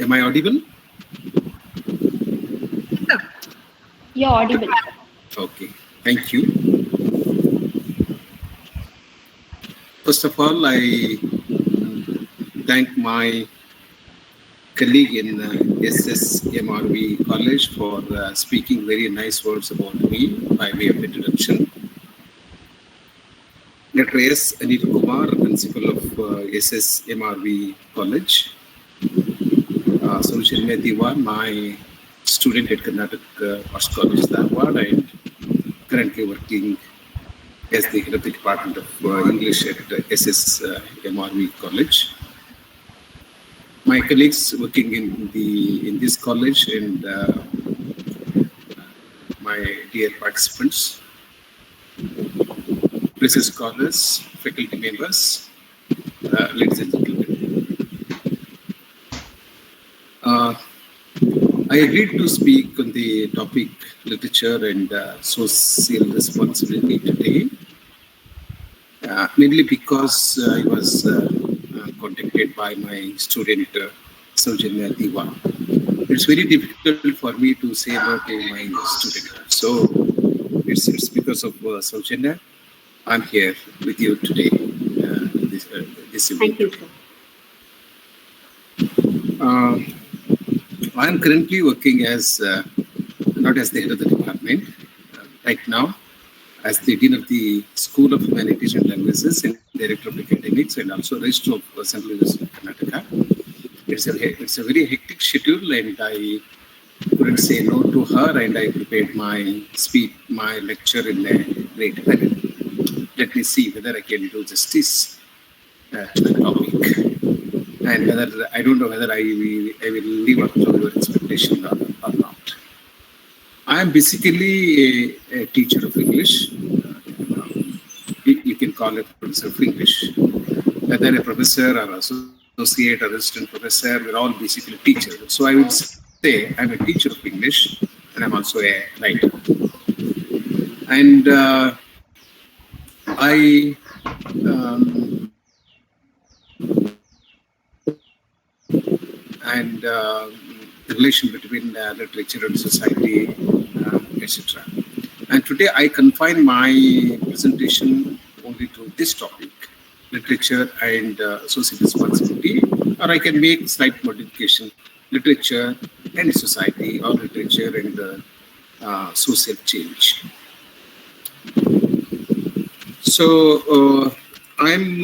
Am I audible? You're audible. Okay, thank you. First of all, I thank my colleague in SSMRV College for speaking very nice words about me by way of introduction. Dr. S. Anil Kumar, principal of SSMRV College. Solution Diwan, my student at Karnataka Arts College, Dharwad, and currently working as the head of the Department of English at SSMRV College. My colleagues working in this college and my dear participants, research scholars, faculty members, ladies and gentlemen. I agreed to speak on the topic literature and social responsibility today, mainly because I was contacted by my student Saujanya Diwan. It's very difficult for me to say about my student. So it's because of Saujanya I'm here with you today. This evening. Thank you, sir. I am currently working as, not as the head of the department, right now, as the Dean of the School of Humanities and Languages and Director of Academics and also Registrar of Central University of Karnataka. It's a very hectic schedule and I couldn't say no to her and I prepared my speech, my lecture in a great manner. Let me see whether I can do justice to the topic. And whether I don't know whether I will live up to your expectation or not. I am basically a teacher of English. You can call it professor of English. Whether a professor or associate or assistant professor, we're all basically teachers. So I would say I'm a teacher of English and I'm also a writer. And I the relation between literature and society, etc. And today I confine my presentation only to this topic, literature and social responsibility, or I can make slight modification, literature and society, or literature and social change. So I'm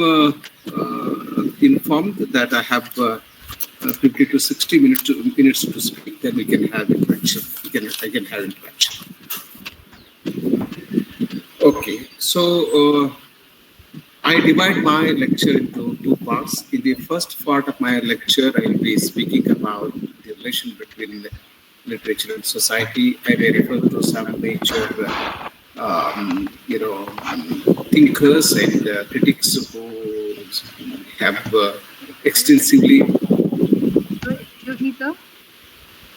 informed that I have 50 to 60 minutes to speak, then we can have interaction. I can have interaction. Okay, so I divide my lecture into two parts. In the first part of my lecture, I will be speaking about the relation between literature and society. I may refer to some major, thinkers and critics who have extensively. Excuse me, sir.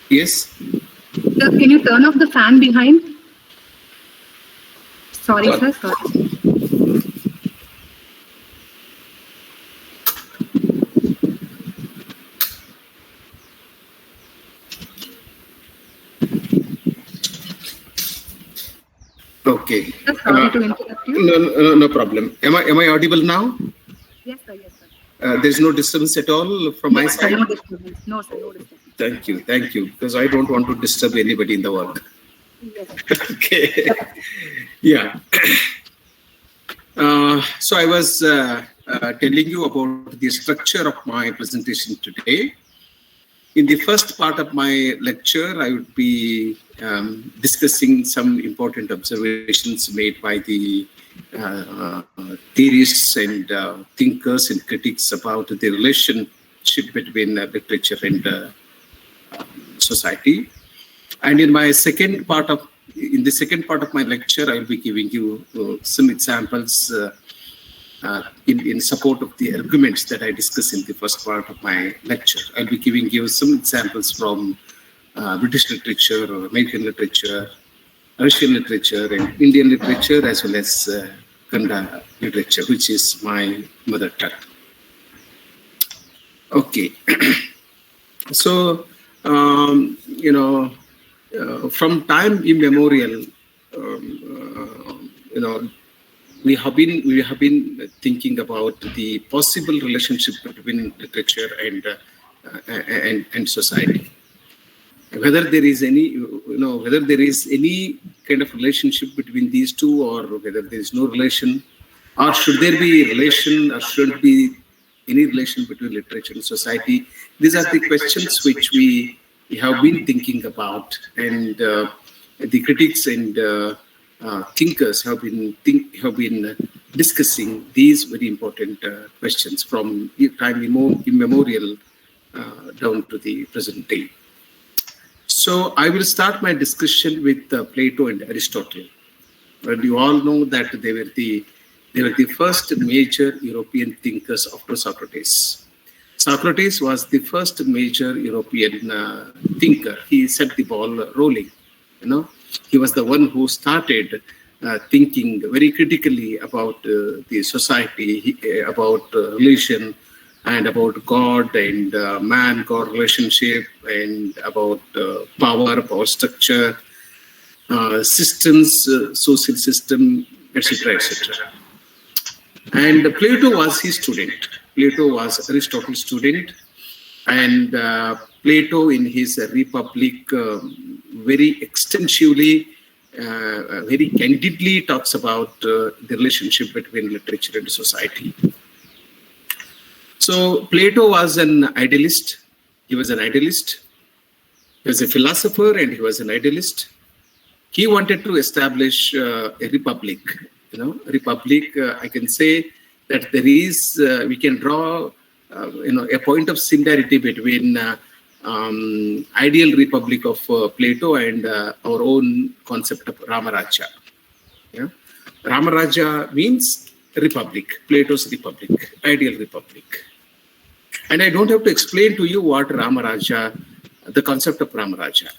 Yes. Sir, can you turn off the fan behind? Sorry, sir. Sorry. Okay. Sorry to interrupt you. No problem. Am I audible now? Yes, sir. Yes, sir. There's no disturbance at all from my side? No disturbance. No, sir. No disturbance. Thank you. Because I don't want to disturb anybody in the work. Yes. Okay. Yeah. So I was telling you about the structure of my presentation today. In the first part of my lecture, I would be discussing some important observations made by the theorists and thinkers and critics about the relationship between literature and society. And in the second part of my lecture, I will be giving you some examples in support of the arguments that I discussed in the first part of my lecture. I'll be giving you some examples from British literature or American literature, Russian literature and Indian literature, as well as Kannada literature, which is my mother tongue. Okay. So, from time immemorial, we have been thinking about the possible relationship between literature and society. Whether there is any kind of relationship between these two, or whether there is no relation, or should there be a relation, or shouldn't be any relation between literature and society. These are the questions which we have been thinking about, and the critics and thinkers have been discussing these very important questions from time immemorial down to the present day. So I will start my discussion with Plato and Aristotle. And you all know that they were the first major European thinkers after Socrates. Socrates was the first major European thinker. He set the ball rolling. He was the one who started thinking very critically about the society, about religion, and about God and man-God relationship, and about power structure, systems, social system, etc., etc. And Plato was his student. Plato was Aristotle's student, and Plato, in his Republic, very extensively, very candidly talks about the relationship between literature and society. So Plato was an idealist. He was an idealist. He was a philosopher, and he was an idealist. He wanted to establish a republic. Republic. I can say that there is. We can draw, a point of similarity between ideal republic of Plato and our own concept of Ramaraja. Ramaraja means republic. Plato's republic, ideal republic. And I don't have to explain to you what Ramaraja, the concept of Ramaraja.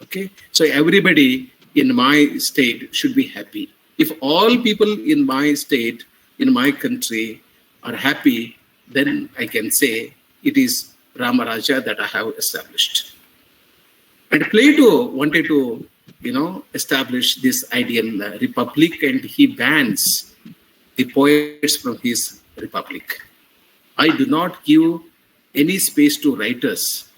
Okay, so everybody in my state should be happy. If all people in my state, in my country, are happy, then I can say it is Ramaraja that I have established. And Plato wanted to, establish this ideal republic, and he bans the poets from his republic. I do not give any space to writers,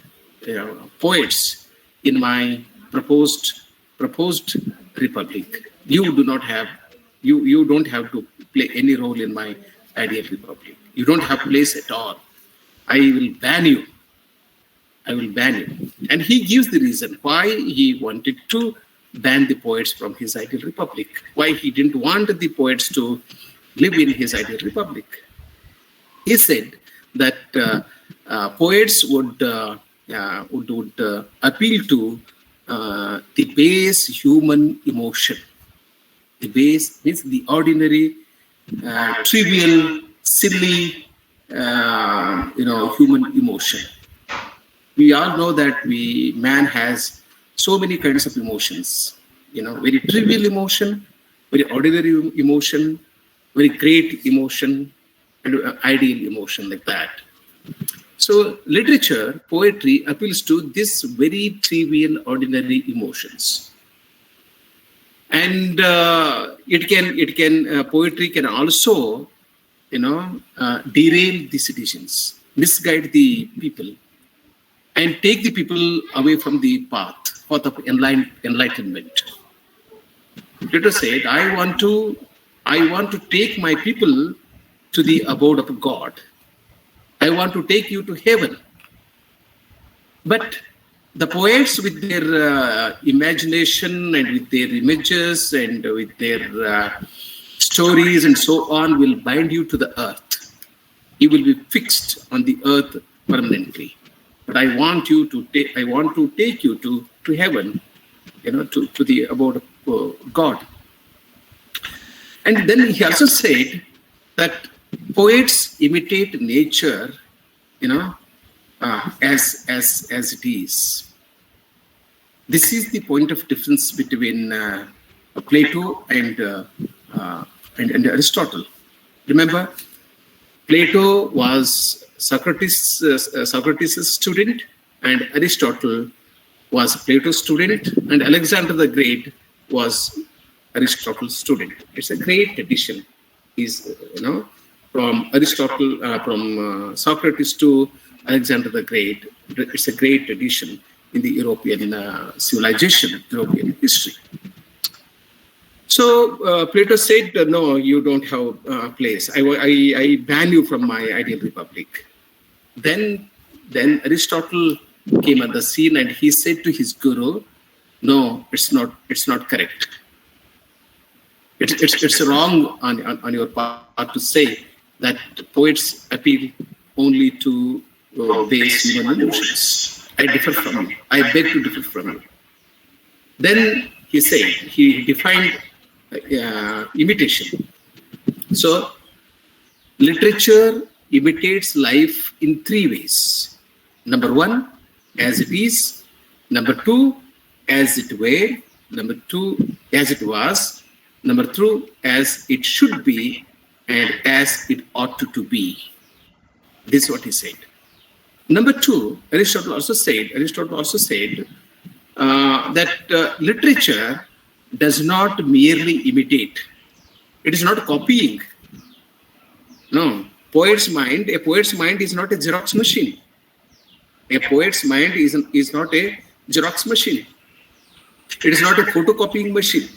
poets, in my proposed republic. You do not have, you don't have to play any role in my ideal republic. You don't have place at all. I will ban you. I will ban you. And he gives the reason why he wanted to ban the poets from his ideal republic. Why he didn't want the poets to live in his ideal republic. He said that poets would appeal to the base human emotion. The base means the ordinary, trivial, silly, human emotion. We all know that man has so many kinds of emotions. Very trivial emotion, very ordinary emotion, very great emotion, and ideal emotion, like that. So literature, poetry appeals to this very trivial, ordinary emotions. And poetry can also, derail the citizens, misguide the people, and take the people away from the path of enlightenment. Plato said, I want to take my people to the abode of God. I want to take you to heaven. But the poets, with their imagination and with their images and with their stories and so on, will bind you to the earth. You will be fixed on the earth permanently. But I want to take you to heaven, to the abode of God. And then he also said that poets imitate nature, as it is. This is the point of difference between Plato and Aristotle. Remember, Plato was Socrates' student, and Aristotle was Plato's student, and Alexander the Great was Aristotle's student. It's a great addition. Is from Aristotle, from Socrates to Alexander the Great. It's a great addition in the European civilization, European history. So Plato said, "No, you don't have a place. I ban you from my ideal republic." Then Aristotle came on the scene, and he said to his guru, "No, it's not correct. It's wrong on your part to say that poets appeal only to base human emotions. I differ from you. I beg to differ from you." Then he defined imitation. So literature imitates life in three ways. Number one, as it is. Number two, as it were. Number two, as it was. Number three, as it should be, and as it ought to be. This is what he said. Number two, Aristotle also said that literature does not merely imitate. It is not copying. No, a poet's mind is not a Xerox machine. A poet's mind is not a Xerox machine. It is not a photocopying machine.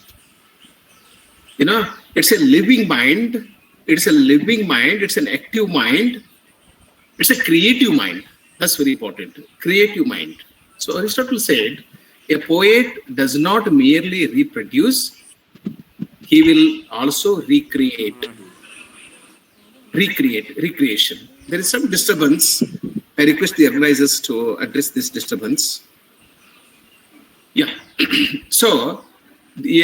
It's a living mind. It's an active mind. It's a creative mind. That's very important. Creative mind. So Aristotle said, a poet does not merely reproduce, he will also recreate. Recreation. There is some disturbance. I request the organizers to address this disturbance. Yeah. So, the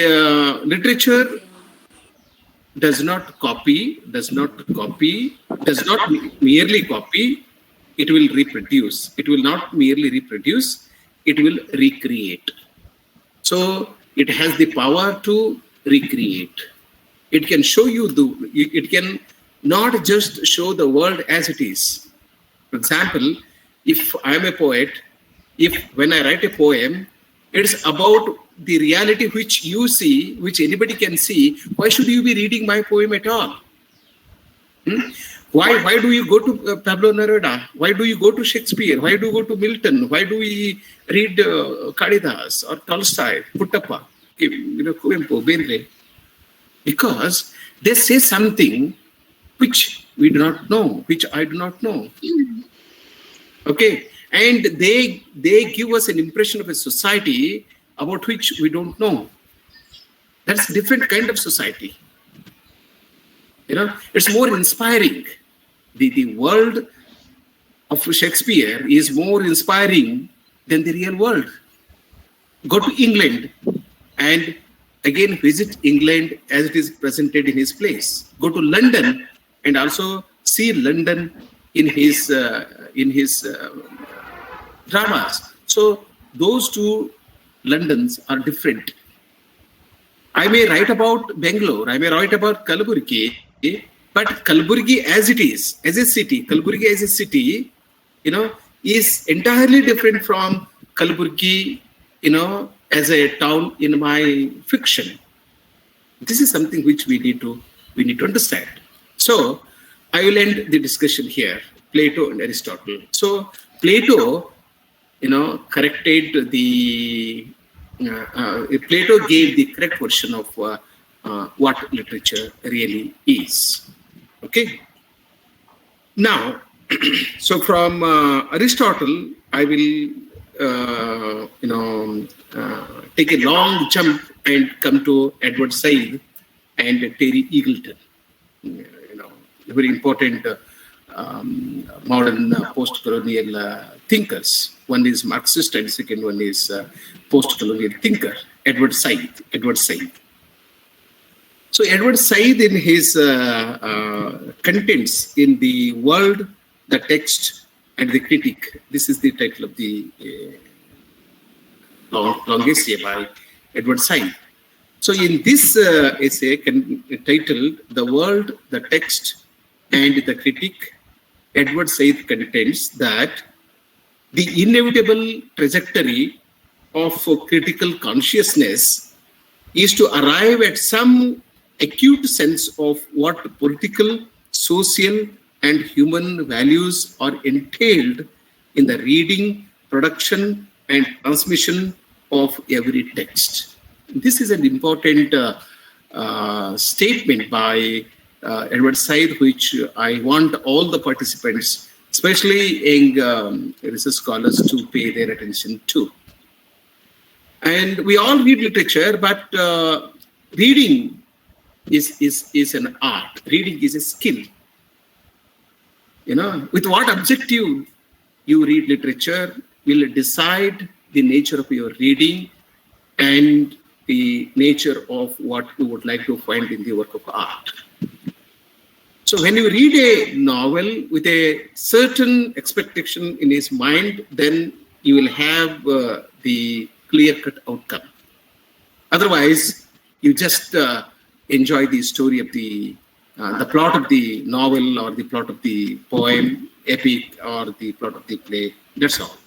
literature does not merely copy, it will reproduce. It will not merely reproduce, it will recreate. So it has the power to recreate. It can show you it can not just show the world as it is. For example, if I'm a poet, when I write a poem, it's about the reality which you see, which anybody can see. Why should you be reading my poem at all? Why do you go to Pablo Neruda? Why do you go to Shakespeare? Why do you go to Milton? Why do we read Kalidas or Tolstoy, Puttappa, Kuvempu, Banglore? Because they say something which we do not know, which I do not know. Okay, and they give us an impression of a society about which we don't know. That's a different kind of society. It's more inspiring. The world of Shakespeare is more inspiring than the real world. Go to England and again visit England as it is presented in his place. Go to London and also see London in his dramas. So those two Londons are different. I may write about Bangalore, I may write about Kalaburgi, but Kalaburgi as it is, as a city, is entirely different from Kalaburgi, as a town in my fiction. This is something which we need to understand. So I will end the discussion here. Plato and Aristotle. So Plato, corrected the. Plato gave the correct version of what literature really is. Okay. Now, so from Aristotle, I will, take a long jump and come to Edward Said and Terry Eagleton. Very important modern post-colonial thinkers. One is Marxist and second one is post-colonial thinker, Edward Said. So Edward Said in his contents in the world, the text and the critic. This is the title of the long essay by Edward Said. So in this essay titled The World, the Text and the Critic, Edward Said contends that the inevitable trajectory of critical consciousness is to arrive at some acute sense of what political, social, and human values are entailed in the reading, production, and transmission of every text. This is an important statement by Edward Said, which I want all the participants, especially young research scholars, to pay their attention to. And we all read literature, but reading is an art. Reading is a skill. With what objective you read literature will decide the nature of your reading and the nature of what you would like to find in the work of art. So when you read a novel with a certain expectation in his mind, then you will have the clear-cut outcome. Otherwise, you just enjoy the story of the plot of the novel or the plot of the poem, epic, or the plot of the play. That's all.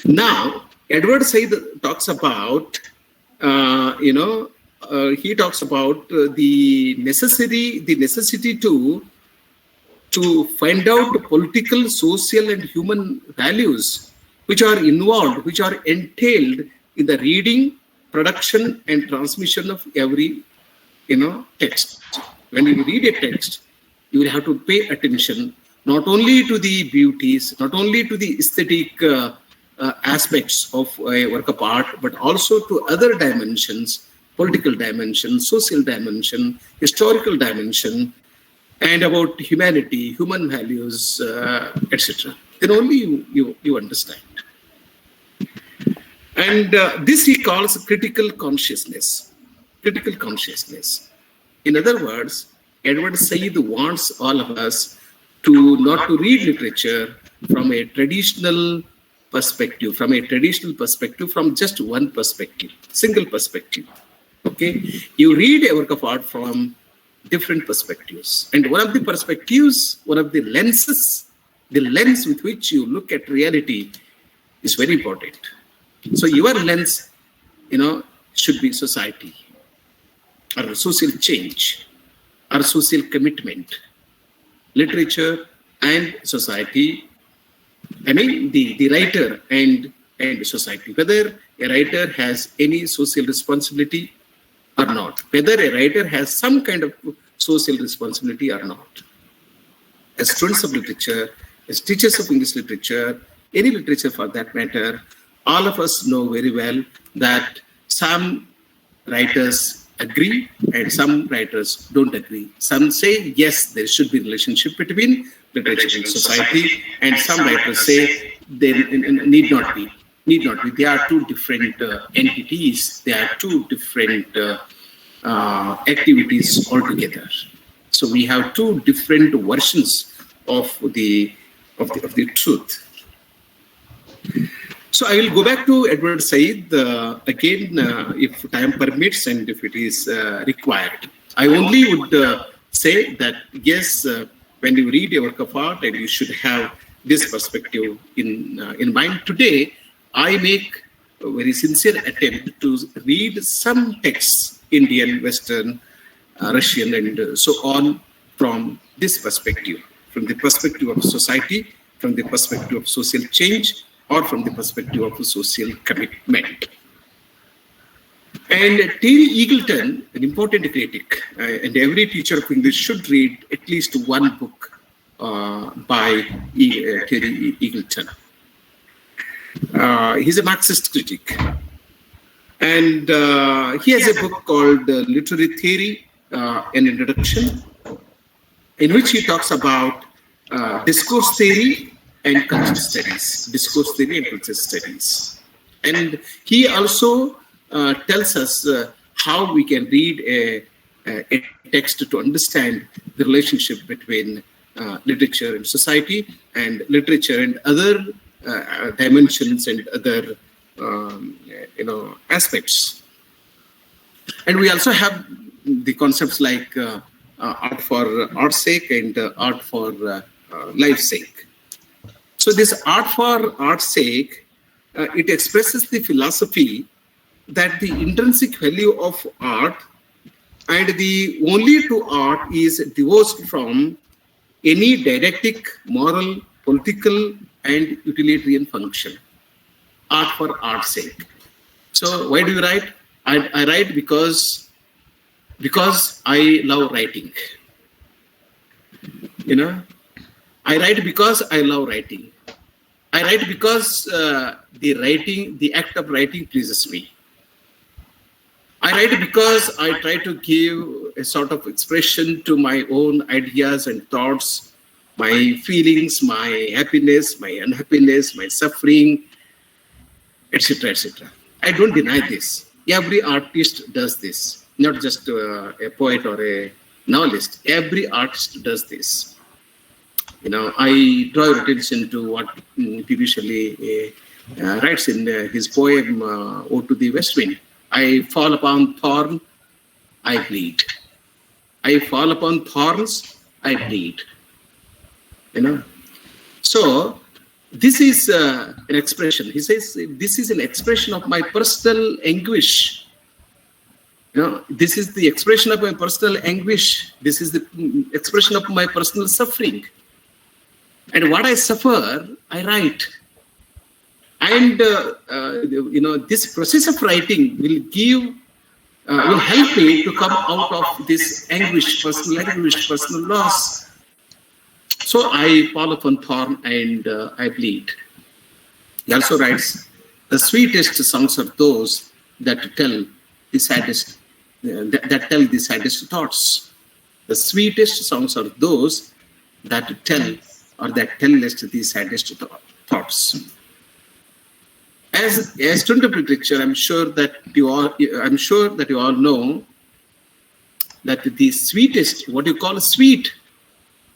Now, Edward Said talks about, he talks about the necessity to find out political, social, and human values which are involved, which are entailed in the reading, production, and transmission of every, text. When you read a text, you will have to pay attention not only to the beauties, not only to the aesthetic aspects of a work of art, but also to other dimensions, political dimension, social dimension, historical dimension, and about humanity, human values, etc. Then only you understand. And this he calls critical consciousness. Critical consciousness. In other words, Edward Said wants all of us to not to read literature from a traditional perspective, from just one perspective, single perspective. Okay, you read a work of art from different perspectives, and one of the perspectives, one of the lenses, the lens with which you look at reality is very important. So your lens, should be society, or social change, or social commitment, literature and society. I mean, the writer and society, whether a writer has any social responsibility or not, whether a writer has some kind of social responsibility or not. As students of literature, as teachers of English literature, any literature for that matter, all of us know very well that some writers agree and some writers don't agree. Some say, yes, there should be a relationship between literature and society, and some writers say there need not be. They are two different entities. They are two different activities altogether. So we have two different versions of the truth. So I will go back to Edward Said again, if time permits and if it is required. I only would say that, yes, when you read a work of art, and you should have this perspective in mind. Today, I make a very sincere attempt to read some texts, Indian, Western, Russian, and so on, from this perspective, from the perspective of society, from the perspective of social change, or from the perspective of social commitment. And Terry Eagleton, an important critic, and every teacher of English should read at least one book by Terry Eagleton. He's a Marxist critic. And he has a book called Literary Theory, an Introduction, in which he talks about discourse theory and culture studies. Discourse theory and culture studies. And he also tells us how we can read a text to understand the relationship between literature and society, and literature and other dimensions and other aspects. And we also have the concepts like art for art's sake and art for life's sake. So this art for art's sake, it expresses the philosophy that the intrinsic value of art and the only to art is divorced from any didactic, moral, political, and utilitarian function. Art for art's sake. So why do you write? I write because I love writing. You know, I write because I love writing. I write because the act of writing pleases me. I write because I try to give a sort of expression to my own ideas and thoughts, my feelings, my happiness, my unhappiness, my suffering, etc., etc. I don't deny this. Every artist does this, not just a poet or a novelist. Every artist does this. You know, I draw your attention to what P.B. Shelley writes in his poem "Ode to the West Wind." I fall upon thorn, I bleed. I fall upon thorns, I bleed. You know, so this is an expression. He says this is an expression of my personal anguish. You know, this is the expression of my personal anguish. This is the expression of my personal suffering. And what I suffer, I write. And you know, this process of writing will help me to come out of this anguish, personal loss. So I fall upon thorn and I bleed. He also writes, the sweetest songs are those that tell the saddest, that tell the saddest thoughts. The sweetest songs are those that tell us the saddest thoughts. As a student of literature, I'm sure that you all know that the sweetest, what you call sweet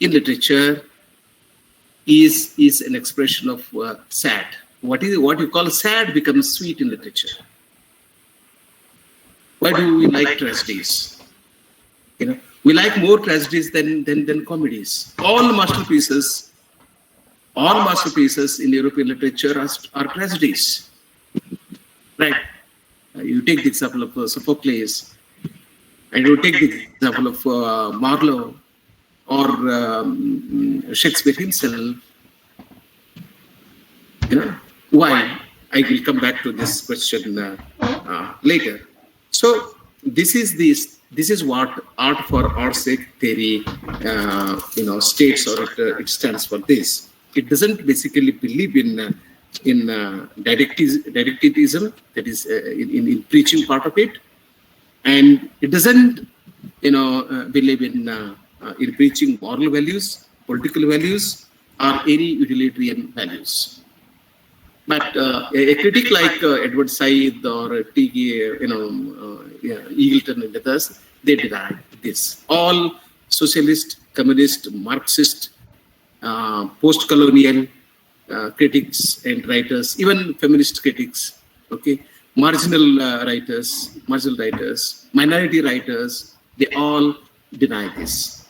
in literature, is an expression of sad. What you call sad becomes sweet in literature. Why do we like tragedies? You know, we like more tragedies than comedies. All masterpieces in European literature are tragedies. Right? You take the example of Sophocles, and you take the example of Marlowe or Shakespeare himself. You know why? I will come back to this question later. So this is what art for art's sake theory states, or it stands for this. It doesn't basically believe in didacticism, that is in preaching part of it, and it doesn't believe in preaching moral values, political values, or any utilitarian values. But a critic like Edward Said or T.G. Eagleton and others, they deny this. All socialist, communist, Marxist, post-colonial critics and writers, even feminist critics, okay, marginal writers, minority writers, they all deny this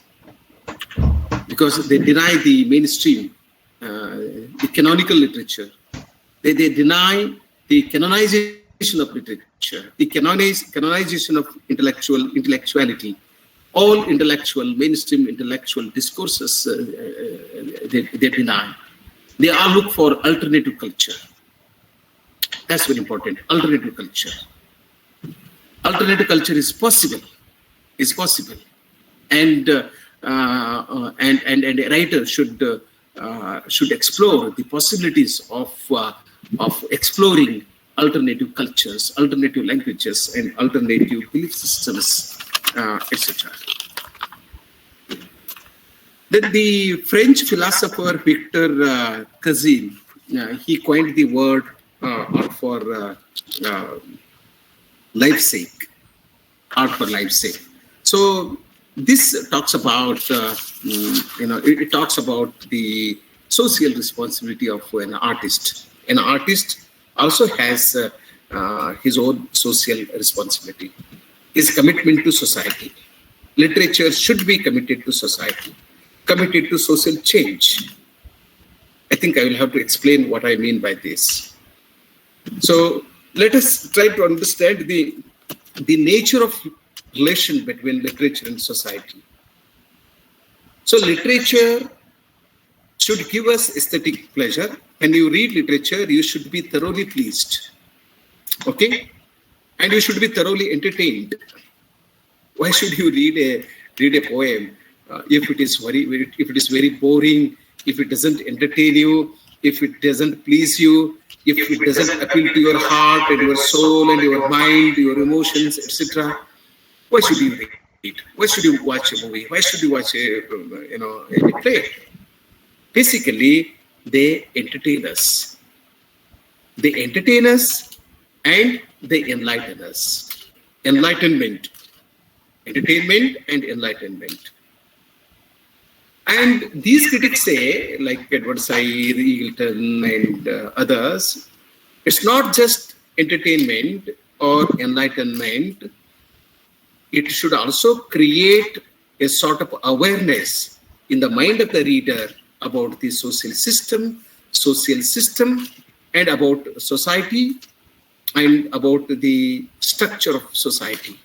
because they deny the mainstream, the canonical literature. They deny the canonization of literature, the canonization of intellectuality. All intellectual, mainstream intellectual discourses, they deny. They all look for alternative culture. That's very important. Alternative culture. Alternative culture is possible. And a writer should explore the possibilities of exploring alternative cultures, alternative languages, and alternative belief systems, etc. Then the French philosopher Victor Cousin, he coined the word art for life's sake, art for life's sake. So this talks about, it talks about the social responsibility of an artist. An artist also has his own social responsibility, his commitment to society. Literature should be committed to society, committed to social change. I think I will have to explain what I mean by this. So let us try to understand the nature of relation between literature and society. So literature should give us aesthetic pleasure. When you read literature, you should be thoroughly pleased. Okay? And you should be thoroughly entertained. Why should you read a poem if it is very boring, if it doesn't entertain you, if it doesn't please you, if it doesn't appeal to your heart and your soul and your mind, your emotions, etc.? Why should you read? Why should you watch a movie? Why should you watch a play? Basically, they entertain us. They entertain us and they enlighten us. Enlightenment. Entertainment and enlightenment. And these critics say, like Edward Said, Eagleton, and others, it's not just entertainment or enlightenment. It should also create a sort of awareness in the mind of the reader about the social system, and about society, and about the structure of society.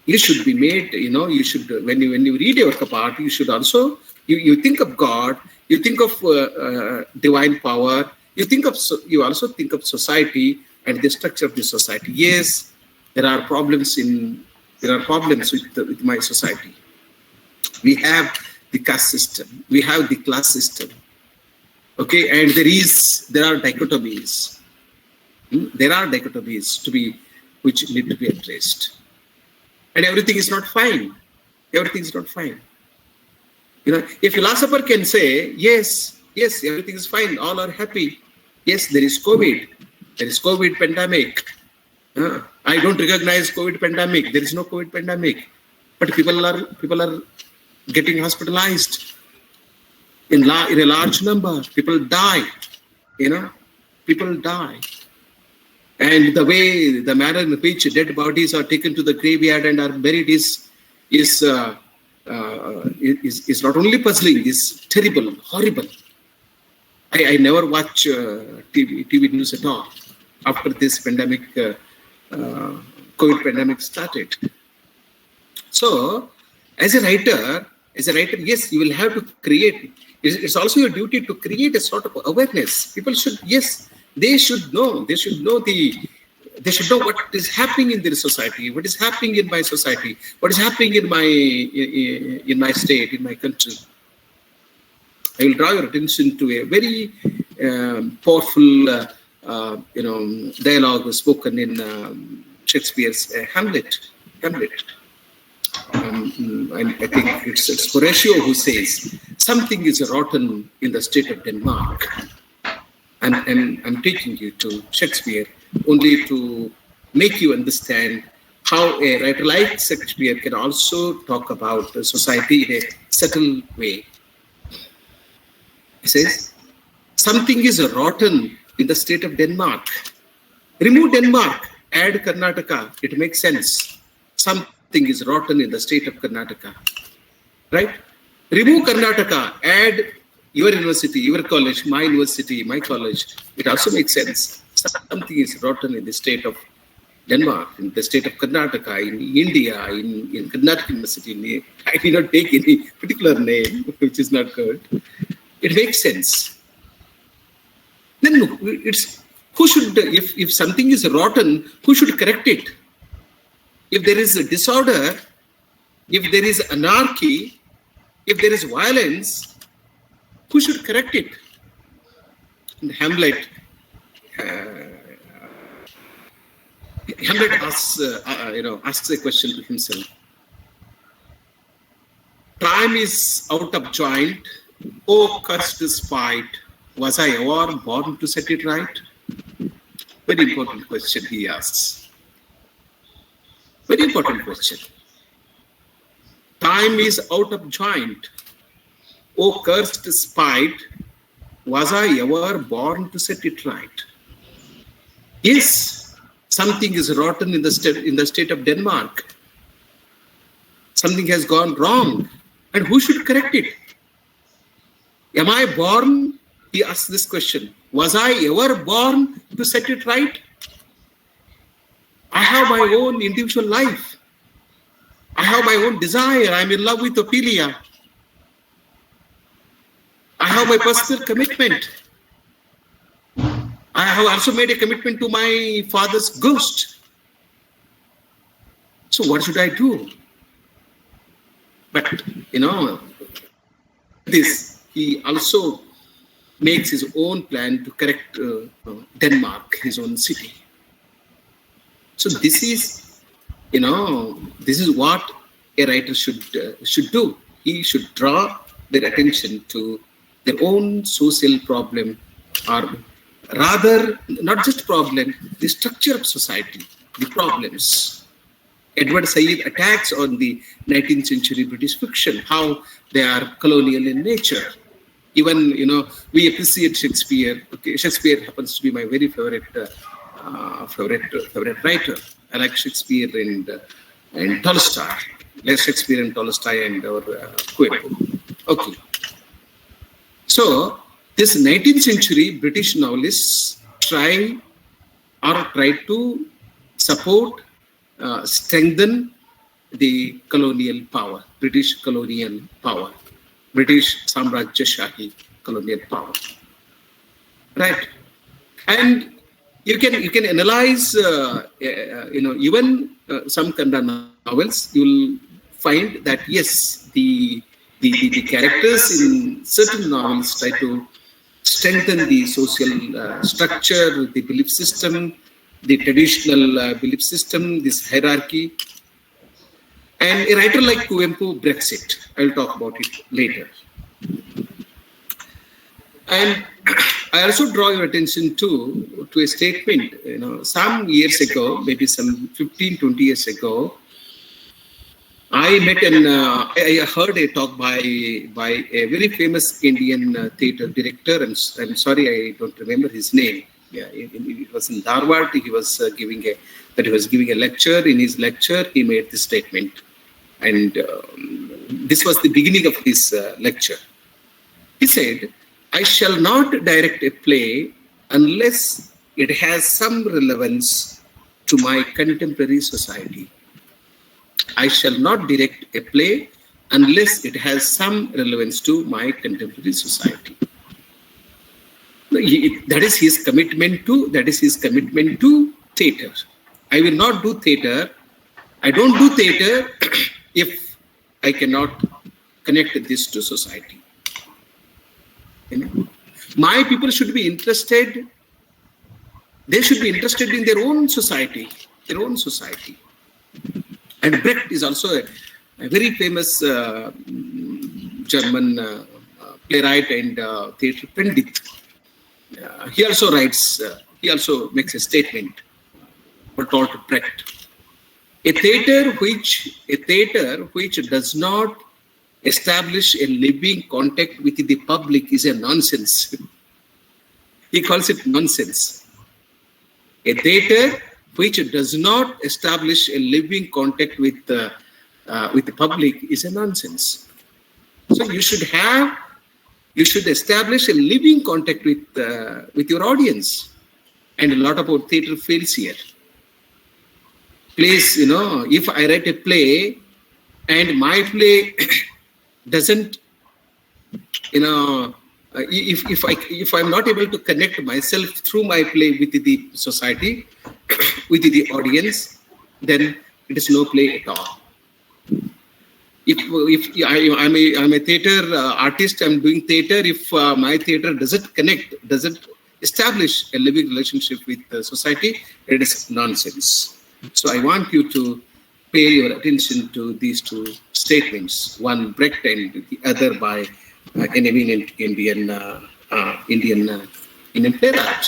You should be made, you should, when you read your part, you should also, you think of God, you think of divine power, you also think of society and the structure of the society. Yes, there are problems with my society. We have the caste system, we have the class system. Okay, and there are dichotomies. There are dichotomies which need to be addressed. And everything is not fine. Everything is not fine. A philosopher can say, yes, everything is fine. All are happy. Yes, there is COVID. There is COVID pandemic. I don't recognize COVID pandemic. There is no COVID pandemic. But people are getting hospitalized in a large number. People die. People die. And the manner in which dead bodies are taken to the graveyard and are buried is not only puzzling, is terrible, horrible. I never watch TV news at all after this pandemic, COVID pandemic started. So, as a writer, yes, you will have to create. It's also your duty to create a sort of awareness. People should, yes, they should know. They should know what is happening in their society, what is happening in my society, what is happening in my state, in my country. I will draw your attention to a very powerful, dialogue spoken in Shakespeare's Hamlet. And I think it's Horatio who says, something is rotten in the state of Denmark. I'm taking you to Shakespeare only to make you understand how a writer like Shakespeare can also talk about society in a subtle way. He says, something is rotten in the state of Denmark. Remove Denmark, add Karnataka, it makes sense. Something is rotten in the state of Karnataka. Right? Remove Karnataka, add your university, your college, my university, my college. It also makes sense. Something is rotten in the state of Denmark, in the state of Karnataka, in India, in Karnataka University. I did not take any particular name, which is not good. It makes sense. Then look, who should, if something is rotten, who should correct it? If there is a disorder, if there is anarchy, if there is violence, who should correct it? And Hamlet asks a question to himself. Time is out of joint. Oh, cursed spite. Was I ever born to set it right? Very important question he asks. Very important question. Time is out of joint. Oh, cursed spite, was I ever born to set it right? Yes, something is rotten in the state of Denmark. Something has gone wrong. And who should correct it? Am I born he asks this question: was I ever born to set it right? I have my own individual life. I have my own desire. I'm in love with Ophelia. I have my personal commitment. I have also made a commitment to my father's ghost. So what should I do? But, this, he also makes his own plan to correct Denmark, his own city. So this is what a writer should do. He should draw their attention to their own social problem, or rather, not just problem, the structure of society, the problems. Edward Said attacks on the 19th century British fiction, how they are colonial in nature. Even, we appreciate Shakespeare. Okay, Shakespeare happens to be my very favorite writer. I like Shakespeare and Tolstoy. Less Shakespeare and Tolstoy and our Kuepu. Okay. So, this 19th century British novelists try to support, strengthen the colonial power, British colonial power, British Samrajyashahi colonial power, right? And you can analyze, even some Kannada novels. You will find that yes, the characters in certain novels try to strengthen the social structure, the belief system, the traditional belief system, this hierarchy. And a writer like Kuempu breaks it. I'll talk about it later. And I also draw your attention to a statement. Some years ago, maybe some 15, 20 years ago, I heard a talk by a very famous Indian theatre director, and I'm sorry I don't remember his name. Yeah, it was in Dharwad. He was giving a lecture. In his lecture, he made this statement, and this was the beginning of his lecture. He said, "I shall not direct a play unless it has some relevance to my contemporary society. I shall not direct a play unless it has some relevance to my contemporary society." That is his commitment to theatre. I will not do theatre. I don't do theatre if I cannot connect this to society. My people should be interested. They should be interested in their own society. And Brecht is also a very famous German playwright and theatre pandit. He also writes. He also makes a statement. Bertolt Brecht: a theatre which does not establish a living contact with the public is a nonsense. He calls it nonsense. A theatre which does not establish a living contact with the public is a nonsense. So you should establish a living contact with your audience, and a lot of our theatre fails here. Plays, if I write a play and my play doesn't, if I'm not able to connect myself through my play with the society, with the audience, then it is no play at all. If I'm a theatre artist, I'm doing theatre. If my theatre doesn't establish a living relationship with the society, it is nonsense. So I want you to pay your attention to these two statements, one Brecht and the other by an eminent Indian playwright.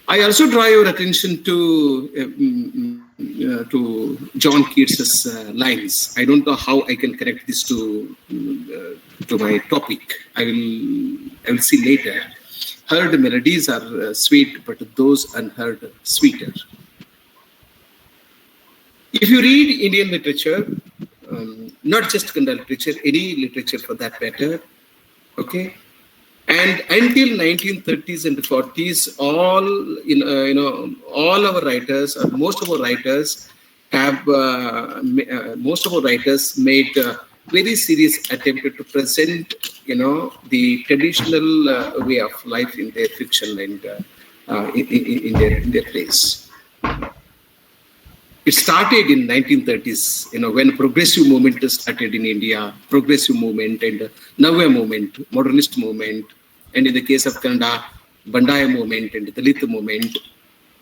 I also draw your attention to John Keats's lines. I don't know how I can connect this to my topic. I will see later. Heard melodies are sweet, but those unheard sweeter. If you read Indian literature, not just Kannada literature, any literature for that matter, okay, And until 1930s and 40s, all all our writers, or most of our writers, made very serious attempt to present, the traditional way of life in their fiction and in their plays. It started in 1930s, when progressive movement started in India, progressive movement and Navya movement, modernist movement, and in the case of Kannada, Bandaya movement and Dalit movement.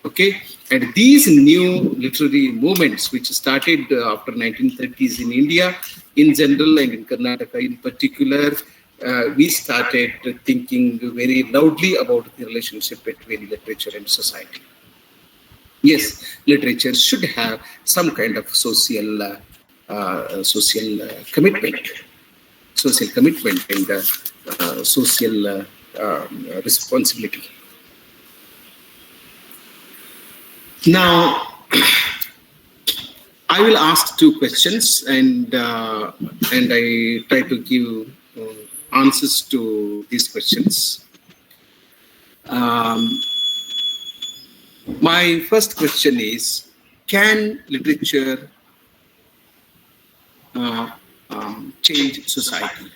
Okay, and these new literary movements, which started after 1930s in India in general and in Karnataka in particular, we started thinking very loudly about the relationship between literature and society. Yes, literature should have some kind of social commitment, and social responsibility. Now, I will ask two questions, and I try to give answers to these questions. My first question is, can literature change society?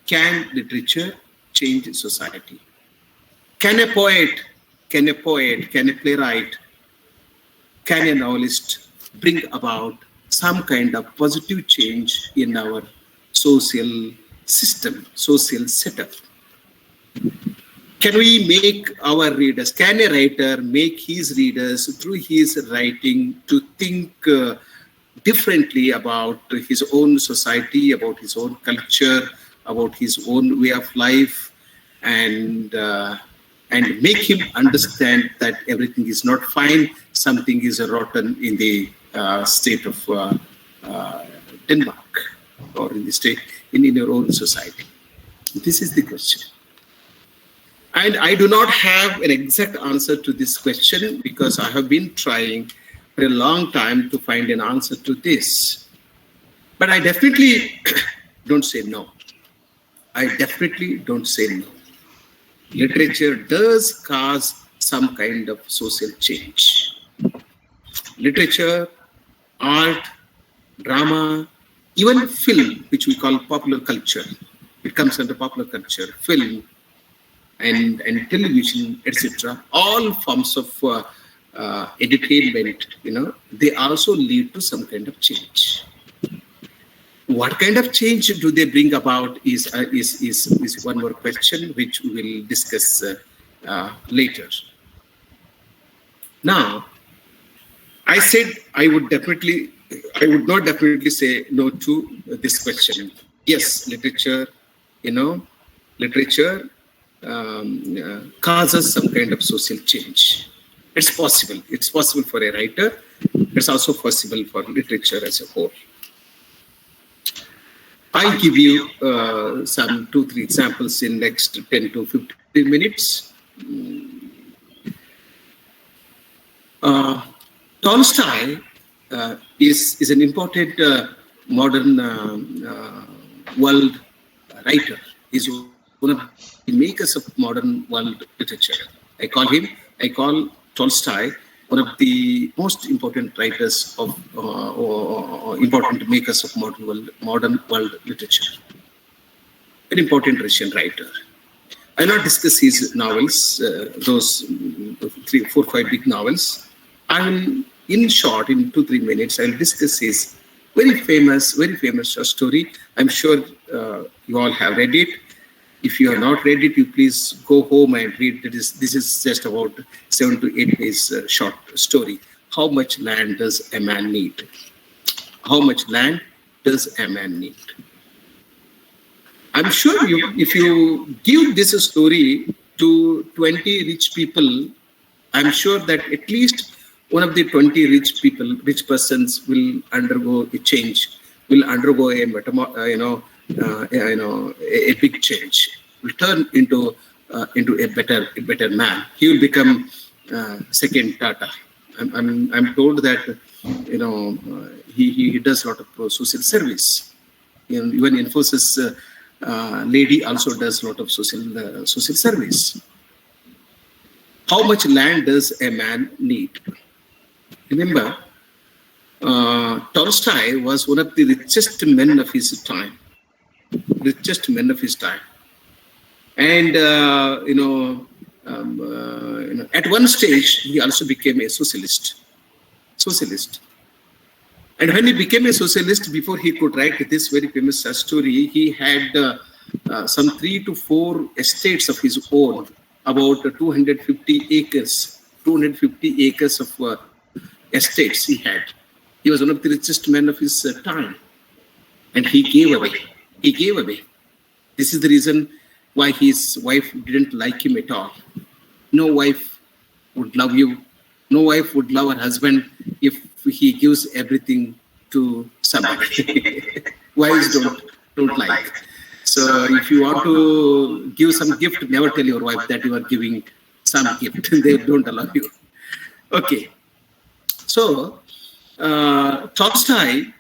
Can literature change society? Can a poet, can a playwright, can a novelist bring about some kind of positive change in our social system, social setup? Can we make our readers, can a writer make his readers through his writing to think differently about his own society, about his own culture, about his own way of life, and make him understand that everything is not fine, something is rotten in the state of Denmark, or in the state, in your own society? This is the question. And I do not have an exact answer to this question, because I have been trying for a long time to find an answer to this. But I definitely don't say no. I definitely don't say no. Literature does cause some kind of social change. Literature, art, drama, even film, which we call popular culture. It comes under popular culture, film, and television, etc. All forms of entertainment, they also lead to some kind of change. What kind of change do they bring about is one more question, which we will discuss later. Now, I said I would not definitely say no to this question. Yes, literature, causes some kind of social change. It's possible. It's possible for a writer. It's also possible for literature as a whole. I'll give you some 2-3 examples in next 10 to 15 minutes. Tolstoy is an important modern world writer. He's one of the makers of modern world literature. I call Tolstoy one of the most important writers of or important makers of modern world literature. An important Russian writer. I'll not discuss his novels, those 3, 4, 5 big novels. I will, in short, in 2-3 minutes, I'll discuss his very famous short story. I'm sure you all have read it. If you have not read it, you please go home and read it. This is just about 7 to 8 days short story. How much land does a man need? How much land does a man need? I'm sure if you give this story to 20 rich people, I'm sure that at least one of the 20 rich persons will undergo a change, will undergo a a big change, will turn into a better man. He will become second Tata. I'm told that he does a lot of social service. Even Infosys lady also does a lot of social service. How much land does a man need? Remember, Tolstoy was one of the richest men of his time. And at one stage he also became a socialist. And when he became a socialist, before he could write this very famous story, he had some 3 to 4 estates of his own, about 250 acres of estates he had. He was one of the richest men of his time, and he gave away. This is the reason why his wife didn't like him at all. No wife would love you. No wife would love her husband if he gives everything to somebody. Wives don't like. So if you want to give some gift, never tell your wife that you are giving some gift. They don't allow you. Okay. So Tolstoy,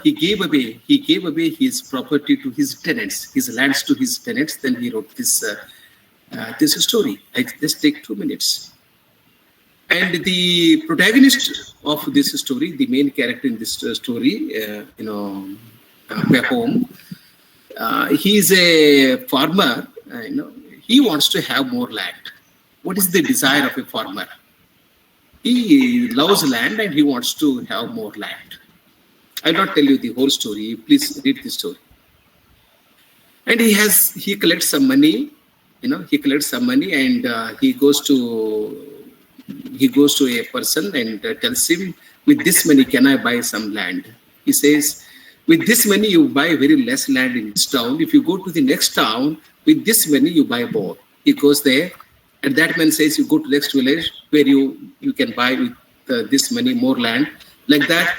he gave away his property to his tenants, his lands to his tenants. Then he wrote this story. I just take 2 minutes. And the protagonist of this story, the main character in this story, back home, he is a farmer. He wants to have more land. What is the desire of a farmer? He loves land and he wants to have more land. I'll not tell you the whole story. Please read the story. And he collects some money. And he goes to a person and tells him, with this money, can I buy some land? He says, with this money, you buy very less land in this town. If you go to the next town, with this money, you buy more. He goes there, and that man says, you go to the next village where you can buy with this money more land. Like that,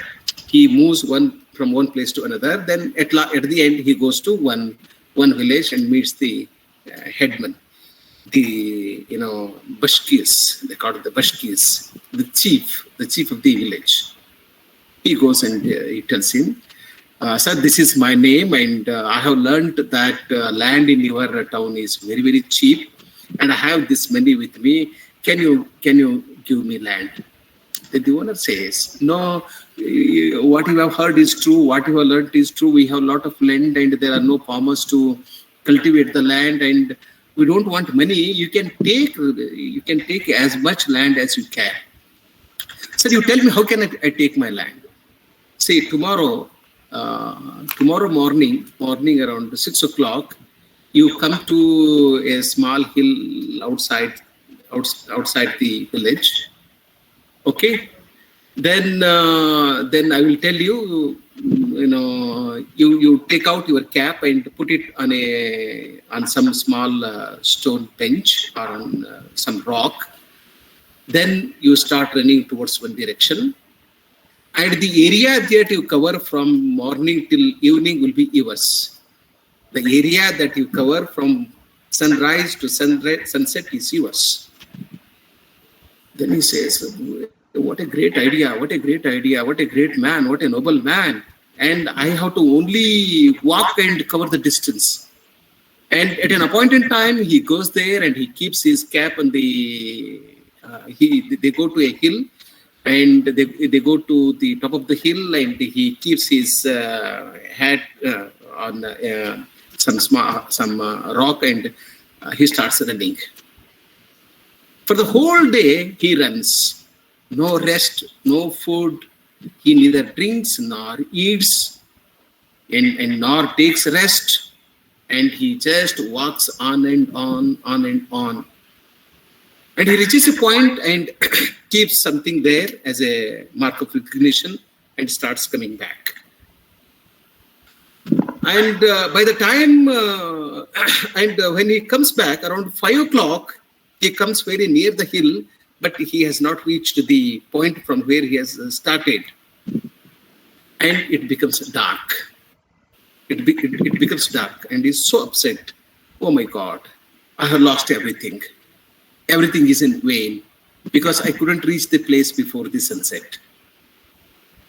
he moves from one place to another. Then at the end, he goes to one village and meets the headman, the Bashkirs. They call it the Bashkirs, the chief of the village. He goes and he tells him, sir, this is my name, and I have learned that land in your town is very, very cheap, and I have this money with me. Can you give me land? The owner says, no, what you have heard is true. What you have learned is true. We have a lot of land, and there are no farmers to cultivate the land, and we don't want money. You can take as much land as you can. Sir, you tell me, how can I take my land? Say tomorrow morning around 6 o'clock, you come to a small hill outside the village. Okay, then I will tell you. You take out your cap and put it on some small stone bench or on some rock. Then you start running towards one direction, and the area that you cover from morning till evening will be yours. The area that you cover from sunrise to sunset is yours. Then he says, what a great idea, what a great man, what a noble man. And I have to only walk and cover the distance. And at an appointed time, he goes there and he keeps his cap on they go to a hill, and they go to the top of the hill, and he keeps his hat on some rock, and he starts running. For the whole day, he runs. No rest, no food. He neither drinks nor eats and nor takes rest. And he just walks on and on. And he reaches a point and keeps something there as a mark of recognition and starts coming back. And by the time, when he comes back around 5 o'clock, he comes very near the hill, but he has not reached the point from where he has started. And it becomes dark. It becomes dark, and he's so upset. Oh my God, I have lost everything. Everything is in vain because I couldn't reach the place before the sunset.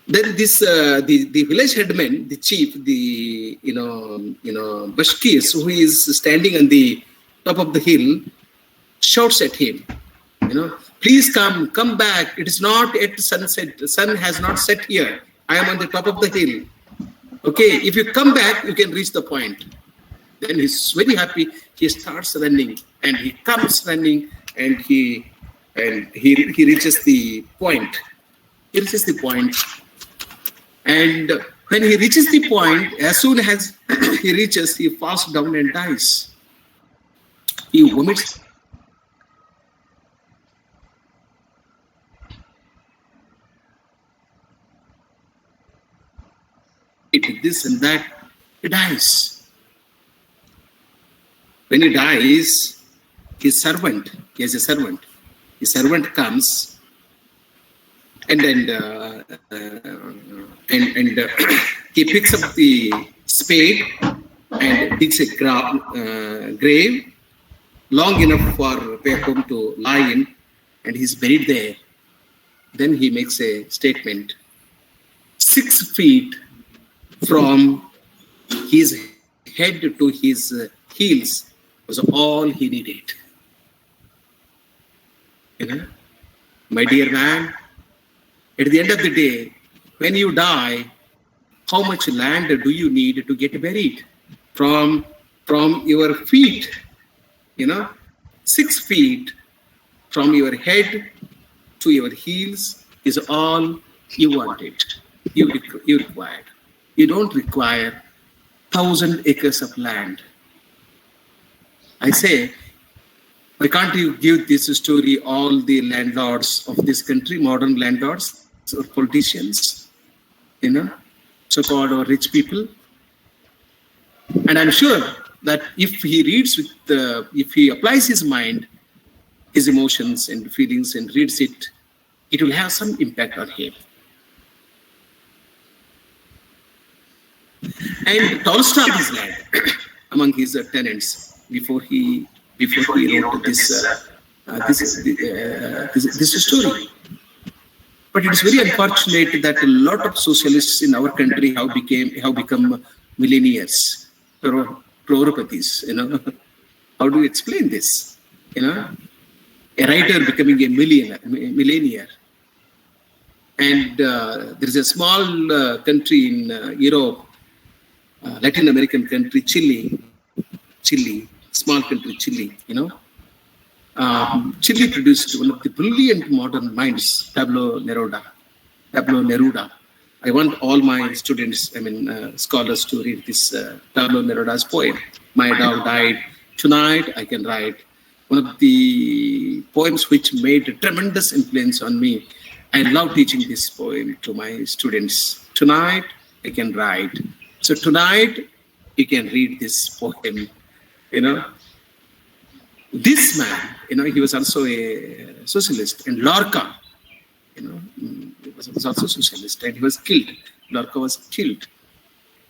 Then this the village headman, the chief, the Bashkis, who is standing on the top of the hill, shouts at him, please come back. It is not at sunset. The sun has not set here. I am on the top of the hill. Okay, if you come back, you can reach the point. Then he's very happy. He starts running, and he comes running, and he reaches the point. He reaches the point, and when he reaches the point, as soon as he reaches, he falls down and dies. He vomits. This and that, he dies. When he dies, he has a servant. His servant comes and then he picks up the spade and digs a grave long enough for Paykom to lie in, and he's buried there. Then he makes a statement: 6 feet from his head to his heels was all he needed. My dear man, at the end of the day, when you die, how much land do you need to get buried? From your feet, 6 feet from your head to your heels is all you wanted, you required. You don't require 1,000 acres of land. I say, why can't you give this story all the landlords of this country, modern landlords or politicians, so-called or rich people? And I'm sure that if he reads if he applies his mind, his emotions and feelings and reads it, it will have some impact on him. And Tolstoy had his land among his tenants before he wrote this story. But it is very unfortunate that a lot of socialists in our country have become millionaires, crorepati's. How do you explain this? A writer becoming a millionaire. And there is a small country in Europe, Latin American country, Chile, small country, Chile, Chile produced one of the brilliant modern minds, Pablo Neruda. I want all my students, scholars, to read this Pablo Neruda's poem, My Dog Died Tonight, I Can Write. One of the poems which made a tremendous influence on me. I love teaching this poem to my students. Tonight, I can write. So tonight, you can read this poem, This man, he was also a socialist. And Lorca, was also socialist, and he was killed. Lorca was killed.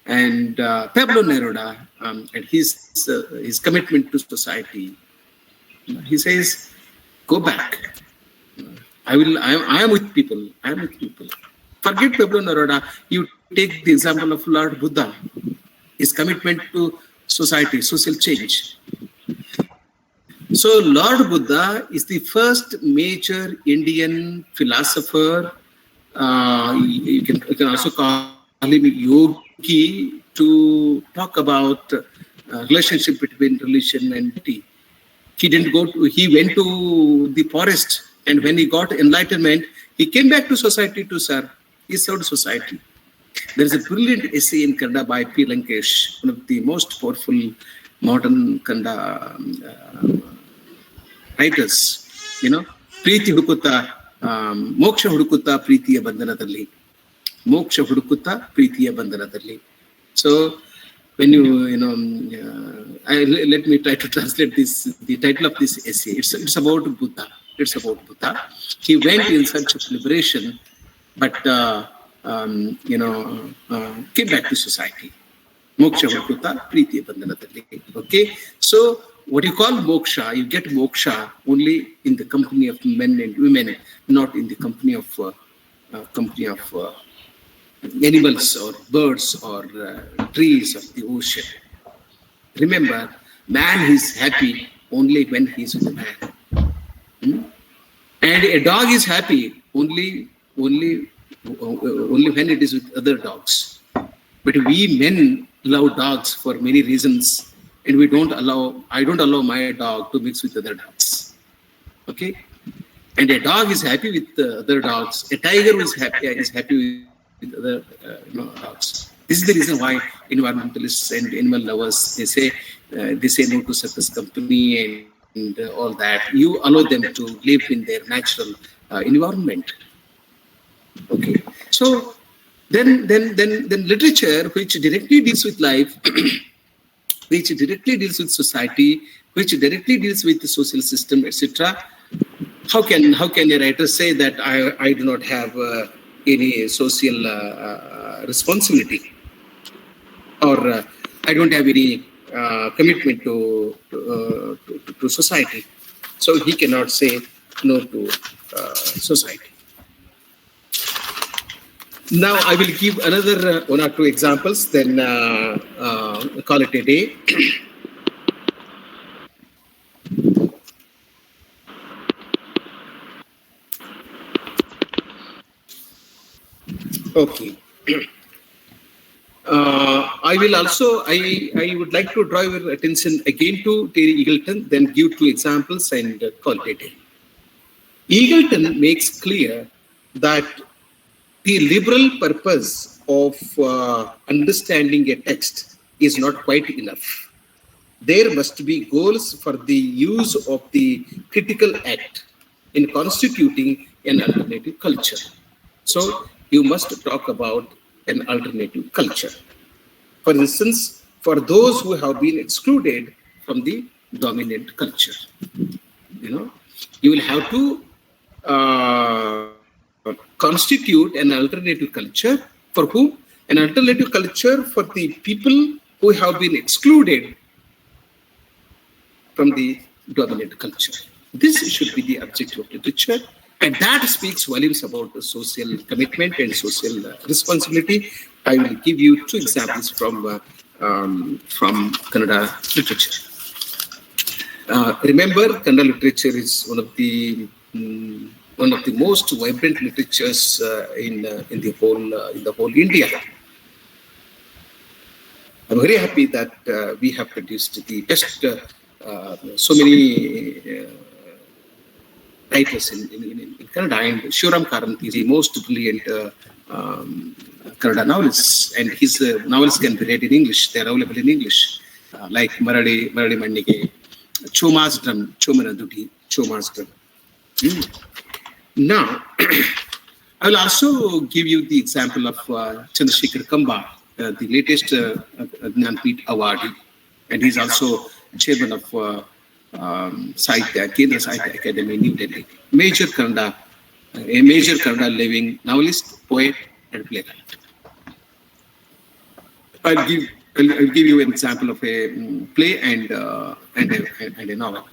And Pablo Neruda, and his commitment to society, he says, go back. I am with people. I am with people. Forget Pablo Neruda. You take the example of Lord Buddha, his commitment to society, social change. So Lord Buddha is the first major Indian philosopher. You can also call him yogi, to talk about relationship between religion and deity. He went to the forest, and when he got enlightenment, he came back to society to serve. He served society. There is a brilliant essay in Kannada by P. Lankesh, one of the most powerful modern Kannada writers. Preeti hudukuta, moksha hudukuta preetiya bandhanadalli. Moksha hudukuta preetiya bandhanadalli. So, when let me try to translate this. The title of this essay. It's about Buddha. It's about Buddha. He went in search of liberation, but came back to society. Moksha hudukuta preetiya bandhanadalli. Okay, so what you call moksha, you get moksha only in the company of men and women, not in the company of animals or birds or trees of the ocean. Remember, man is happy only when he's with a man. And a dog is happy only when it is with other dogs. But we men love dogs for many reasons, and I don't allow my dog to mix with other dogs. Okay? And a dog is happy with other dogs. A tiger is happy with other dogs. This is the reason why environmentalists and animal lovers they say no to circus company and all that. You allow them to live in their natural environment. Okay, so then literature, which directly deals with life, which directly deals with society, which directly deals with the social system, etc. How can a writer say that I do not have any social responsibility, or I don't have any commitment to society? So he cannot say no to society. Now I will give another one or two examples, then call it a day. Okay. I would like to draw your attention again to Terry Eagleton, then give two examples and call it a day. Eagleton makes clear that the liberal purpose of understanding a text is not quite enough. There must be goals for the use of the critical act in constituting an alternative culture. So you must talk about an alternative culture. For instance, for those who have been excluded from the dominant culture, you will have to constitute an alternative culture. For whom? An alternative culture for the people who have been excluded from the dominant culture. This should be the objective of literature, and that speaks volumes about the social commitment and social responsibility. I will give you two examples from Kannada literature. Remember, Kannada literature is one of the most vibrant literatures in the whole India. I'm very happy that we have produced the best so many writers in Kannada, and Shivaram Karanth is the most brilliant Kannada novelist, and his novels can be read in English. They are available in English, like Maradi Mannige, Choma's Drum, Chomana Duty, Choma's Drum. Now, I will also give you the example of Chandrasekhar Kambar, the latest Jnanpith awardee, and he's also chairman of Sahitya, Kendra Sahitya Academy, New Delhi. A major Kannada living novelist, poet, and playwright. I'll give you an example of a play and a novel.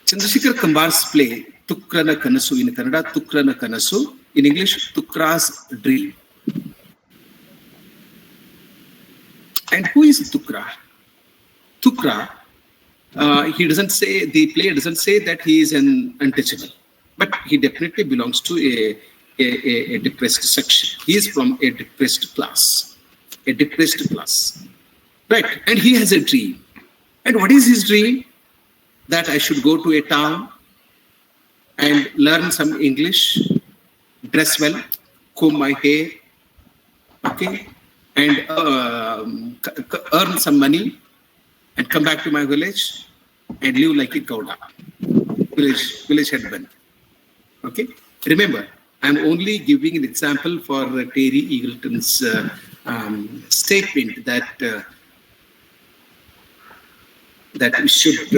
Chandrasekhar Kambar's play, Tukrana Kanasu in Kannada, Tukrana Kanasu, in English, Tukra's Dream. And who is Tukra? Tukra, he doesn't say, the player doesn't say that he is an untouchable, but he definitely belongs to a depressed section. He is from a depressed class. Right, and he has a dream. And what is his dream? That I should go to a town and learn some English, dress well, comb my hair, okay, and earn some money and come back to my village and live like a Gauda, village headman. Okay, remember, I'm only giving an example for Terry Eagleton's statement that we should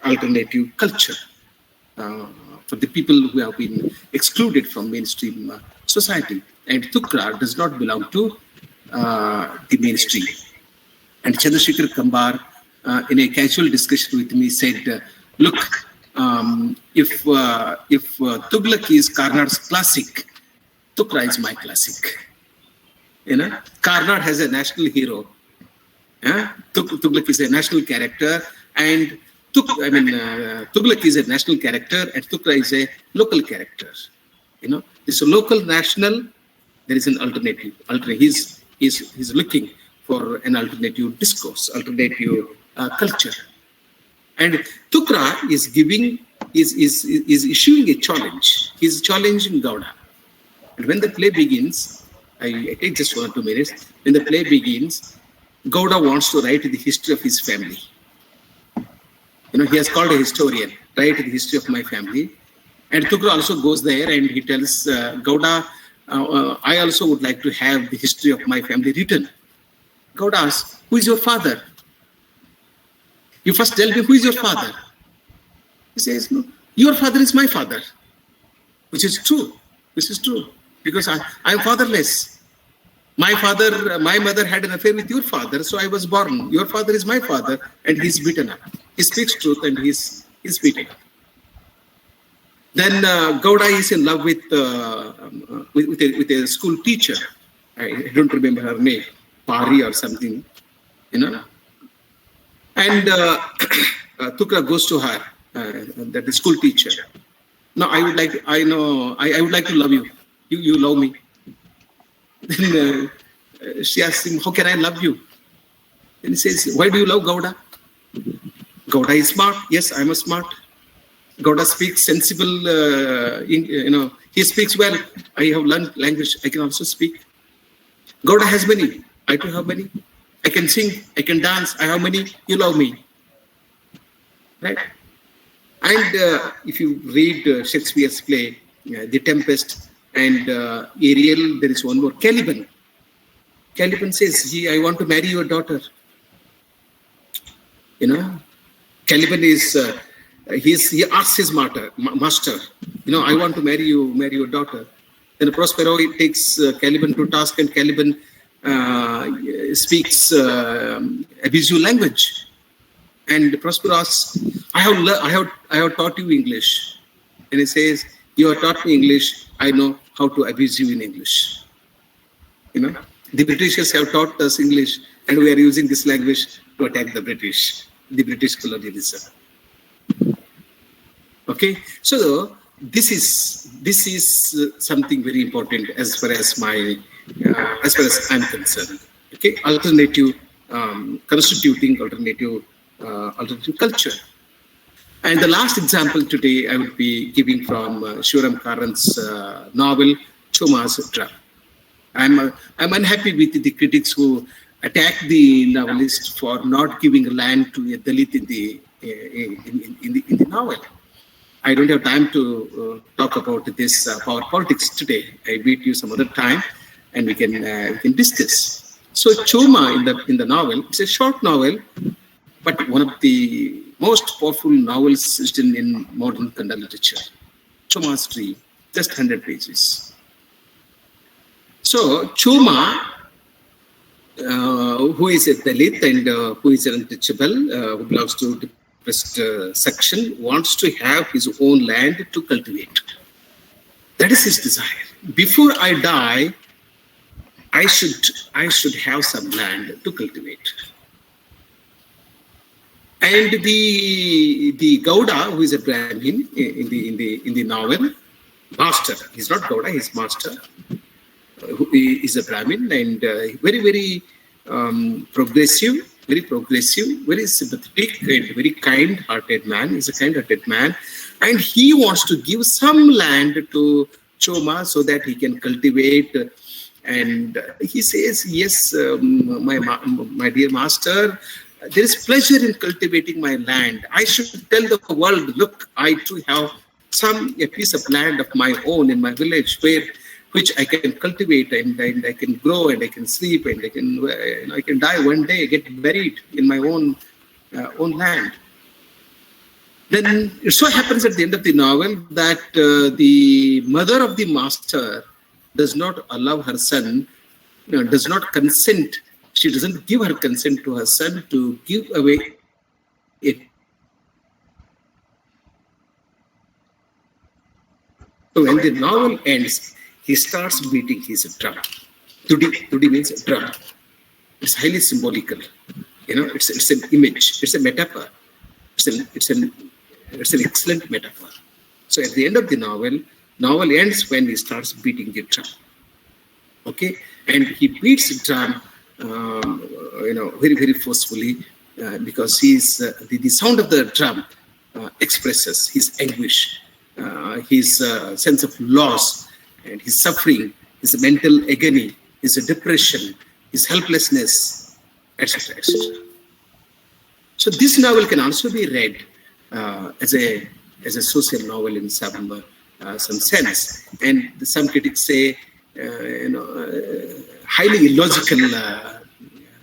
alternative culture for the people who have been excluded from mainstream society. And Tukra does not belong to the mainstream. And Chandrasekhar Kambar, in a casual discussion with me, said, look, if Tughlaq is Karnad's classic, Tukra is my classic. Karnad has a national hero. Tughlaq is a national character, and Tughlaq is a national character, and Tukra is a local character. It's a local, national. There is an alternative. He's looking for an alternative discourse, alternative culture. And Tukra is issuing a challenge. He's challenging Gowda. And when the play begins, I take just 1 or 2 minutes. When the play begins, Gowda wants to write the history of his family. He has called a historian, write the history of my family. And Tukra also goes there and he tells Gowda, I also would like to have the history of my family written. Gowda asks, who is your father? You first tell me, who is your father? He says, no, your father is my father. Which is true. This is true. Because I am fatherless. My mother had an affair with your father, so I was born. Your father is my father, and he's beaten up. He speaks truth, and he's beaten up. Then Gowda is in love with a school teacher. I don't remember her name, Pari or something, And Tukra goes to her, that the school teacher. No, I would like to love you. You love me. Then she asks him, how can I love you? And he says, why do you love Gowda? Gowda is smart. Yes, I'm a smart. Gowda speaks sensible, he speaks well. I have learned language. I can also speak. Gowda has many. I too have many. I can sing. I can dance. I have many. You love me. Right? And if you read Shakespeare's play, The Tempest and Ariel, there is one more. Caliban. Caliban says, I want to marry your daughter. Caliban is... he asks his master, I want to marry your daughter. Then Prospero takes Caliban to task, and Caliban speaks abusive language. And Prospero asks, I have taught you English. And he says, you have taught me English. I know how to abuse you in English. The Britishers have taught us English, and we are using this language to attack the British colonialism. Okay, so this is something very important as far as I'm concerned. Okay, alternative constituting alternative culture. And the last example today I will be giving from Shivaram Karan's novel Choma's Drum. I'm unhappy with the critics who attack the novelist for not giving land to a Dalit in the novel. I don't have time to talk about this power politics today. I wait you some other time, and we can discuss. So Choma in the novel, it's a short novel, but one of the most powerful novels written in modern Kannada literature. Choma's Dream, just 100 pages. So Choma, who is a Dalit and who is an untouchable, who belongs to the depressed section, wants to have his own land to cultivate. That is his desire. Before I die, I should have some land to cultivate. And the Gowda, who is a Brahmin in the novel, master. He's not Gowda, he's master. Who is a Brahmin and very progressive, very sympathetic and very kind-hearted man. He's a kind-hearted man, and he wants to give some land to Choma so that he can cultivate. And he says, yes, my dear master, there is pleasure in cultivating my land. I should tell the world, look, I too have a piece of land of my own in my village which I can cultivate and I can grow and I can sleep and I can die one day, get buried in my own land. Then it so happens at the end of the novel that the mother of the master does not allow her son, does not consent. She doesn't give her consent to her son to give away a So when the novel ends, he starts beating his drum. Tudi means drum. It's highly symbolical. It's an image. It's a metaphor. It's an excellent metaphor. So at the end of the novel ends when he starts beating the drum. Okay, and he beats the drum, very, very forcefully, because the sound of the drum expresses his anguish, his sense of loss, and his suffering, his mental agony, his depression, his helplessness, etc., etc. So this novel can also be read as a social novel in some sense, and some critics say, highly illogical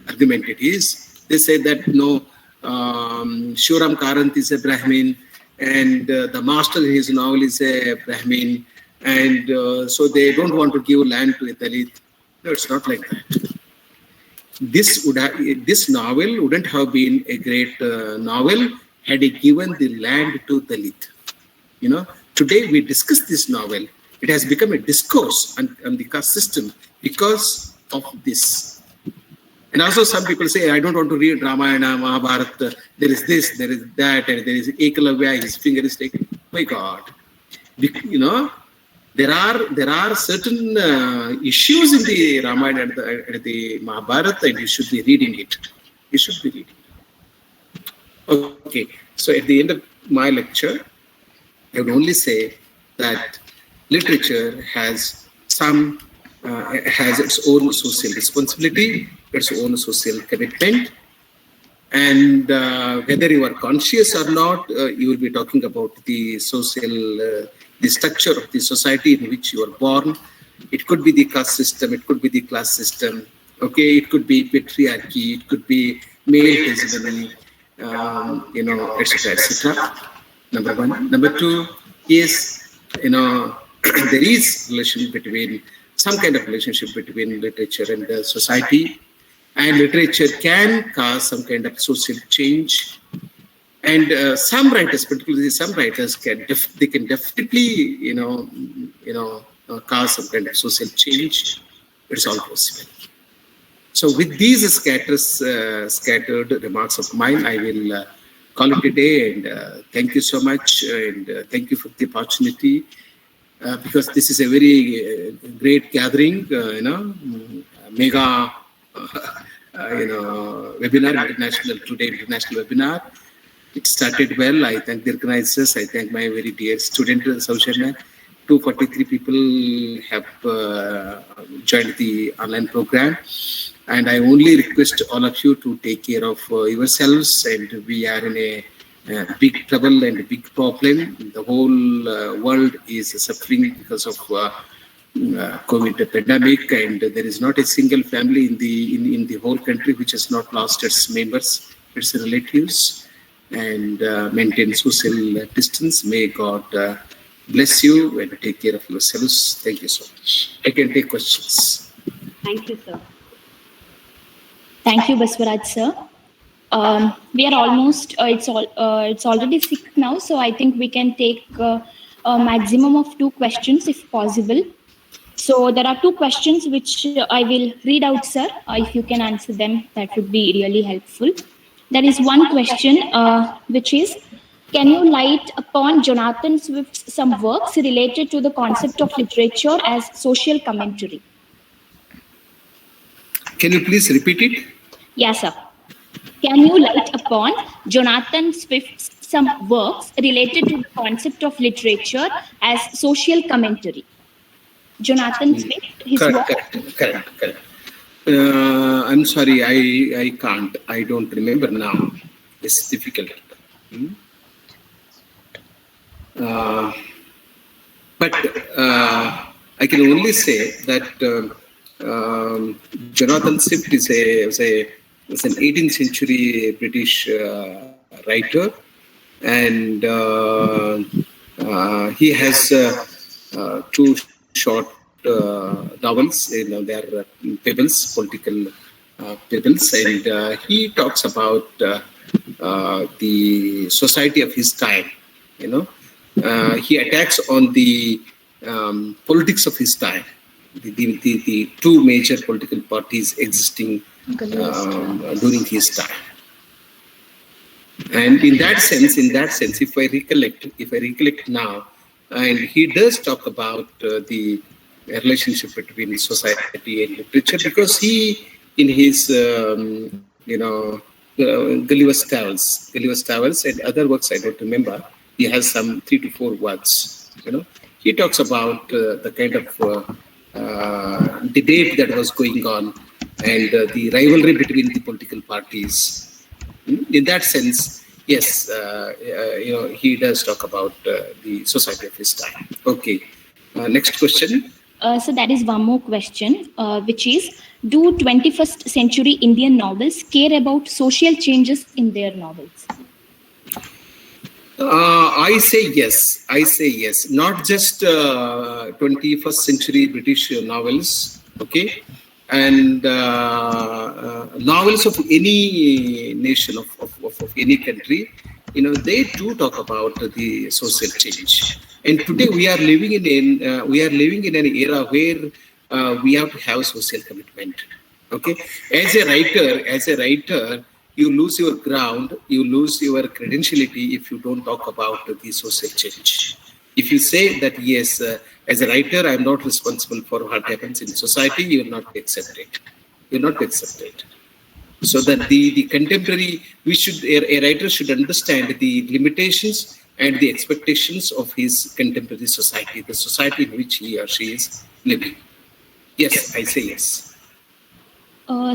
argument it is. They say that Shivram Karant is a Brahmin, and the master in his novel is a Brahmin, and so they don't want to give land to a Dalit. No, it's not like that. This novel wouldn't have been a great novel had he given the land to Dalit. Today we discuss this novel. It has become a discourse on the caste system because of this. And also some people say, I don't want to read Ramayana, Mahabharata. There is this, there is that, and there is Ekalavya, his finger is taken. My God. There are certain issues in the Ramayana and the Mahabharata, and you should be reading it. You should be reading it. Okay. So at the end of my lecture, I would only say that literature has its own social responsibility, its own social commitment, and whether you are conscious or not, you will be talking about the social, the structure of the society in which you are born. It could be the caste system, it could be the class system. Okay, it could be patriarchy, it could be male hegemony, etc., etc. Number one. Number two is, there is some kind of relationship between literature and the society, and literature can cause some kind of social change. And some writers, particularly some writers, can definitely, cause some kind of social change. It's all possible. So with these scattered remarks of mine, I will call it a day, and thank you so much, and thank you for the opportunity, because this is a very great gathering, mega, webinar, international webinar. It started well. I thank the organizers. I thank my very dear student, Sausharna. 243 people have joined the online program. And I only request all of you to take care of yourselves. And we are in a big trouble and a big problem. The whole world is suffering because of COVID pandemic. And there is not a single family in the whole country which has not lost its members, its relatives. And maintain social distance. May God bless you and take care of yourselves. Thank you so much. I can take questions. Thank you, sir. Thank you, Baswaraj, sir. We are almost, it's already 6 now, so I think we can take a maximum of 2 questions if possible. So there are 2 questions which I will read out, sir. If you can answer them, that would be really helpful. There is one question, which is, can you light upon Jonathan Swift's some works related to the concept of literature as social commentary? Can you please repeat it? Yes, sir. Can you light upon Jonathan Swift's some works related to the concept of literature as social commentary? Jonathan Swift, his work. Correct. I'm sorry, I can't. I don't remember now. It's difficult. But I can only say that Jonathan Swift is an 18th century British writer, and he has 2 short novels. They are pebbles, political pebbles, and he talks about the society of his time. He attacks on the politics of his time, the two major political parties existing during his time. And in that sense, if I recollect now, and he does talk about the relationship between society and literature, because he, in his Gulliver's Travels and other works I don't remember, he has some 3 to 4 works. He talks about the kind of debate that was going on and the rivalry between the political parties. In that sense, yes, he does talk about the society of his time. Okay, next question. So that is one more question, which is, do 21st century Indian novels care about social changes in their novels? I say yes. Not just 21st century British novels, okay, and novels of any nation, of any country. They do talk about the social change. And today we are living in an era where we have to have social commitment. Okay, as a writer, you lose your ground, you lose your credentiality if you don't talk about the social change. If you say that yes, as a writer, I am not responsible for what happens in society, you will not be accepted. You're not accepted. So that the contemporary, a writer should understand the limitations and the expectations of his contemporary society, the society in which he or she is living. Yes, I say yes.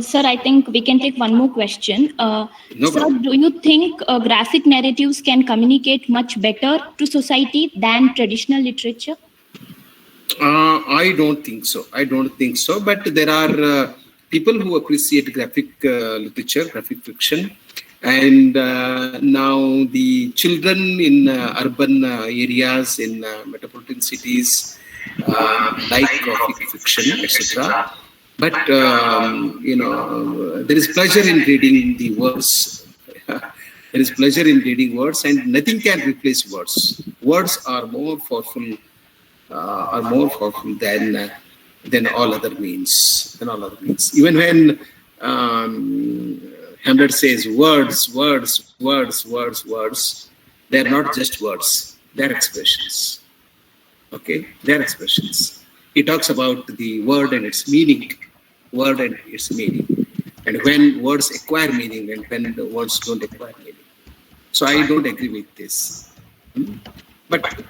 Sir, I think we can take one more question. No sir, problem. do you think graphic narratives can communicate much better to society than traditional literature? I don't think so. But there are people who appreciate graphic literature, graphic fiction. And now the children in urban areas, in metropolitan cities, like graphic fiction, etc. But there is pleasure in reading the words. There is pleasure in reading words, and nothing can replace words. Words are more powerful than all other means. Even when Hamlet says words, they are not just words, they are expressions. Okay, they are expressions. He talks about the word and its meaning. And when words acquire meaning and when the words don't acquire meaning. So I don't agree with this. But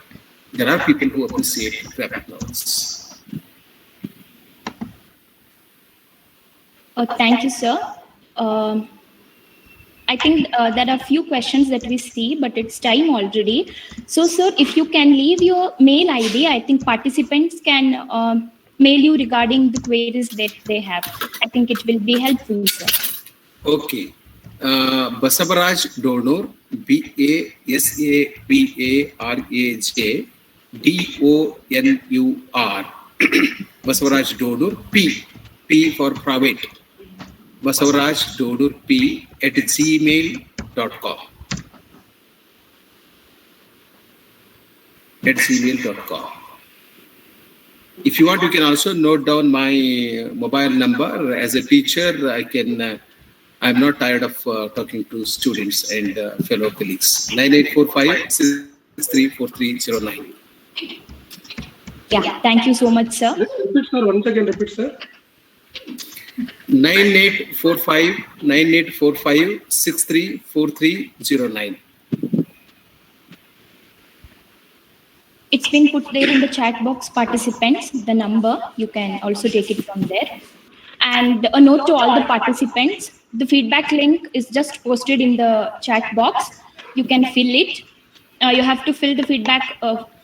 there are people who appreciate graphic novels. Thank you, sir. I think there are a few questions that we see, but it's time already. So, sir, if you can leave your mail ID, I think participants can mail you regarding the queries that they have. I think it will be helpful, sir. Okay. Basavaraj Donor, Basavaraj Donur, Basavaraj Donor, P for private. Basavaraj Donur P at gmail.com. If you want, you can also note down my mobile number. As a teacher, I'm not tired of talking to students and fellow colleagues. 9845-634309. Yeah, thank you so much, sir. Repeat, sir. Once again, repeat, sir. 9845-634309. It's been put there in the chat box, participants, the number. You can also take it from there. And a note to all the participants, the feedback link is just posted in the chat box. You can fill it. You have to fill the feedback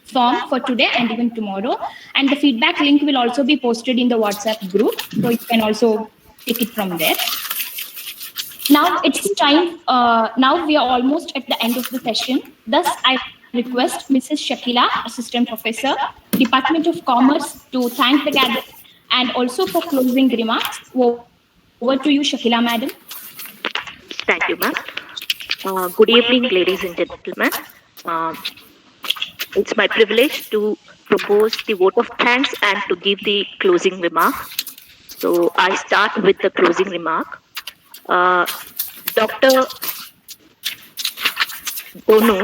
form for today and even tomorrow. And the feedback link will also be posted in the WhatsApp group. So you can also take it from there. Now it's time. Now we are almost at the end of the session. Thus, I request Mrs. Shakila, Assistant Professor, Department of Commerce, to thank the gathering and also for closing remarks. Over to you, Shakila, madam. Thank you, ma'am. Good evening, ladies and gentlemen. It's my privilege to propose the vote of thanks and to give the closing remark. So I start with the closing remark. Dr. Bonu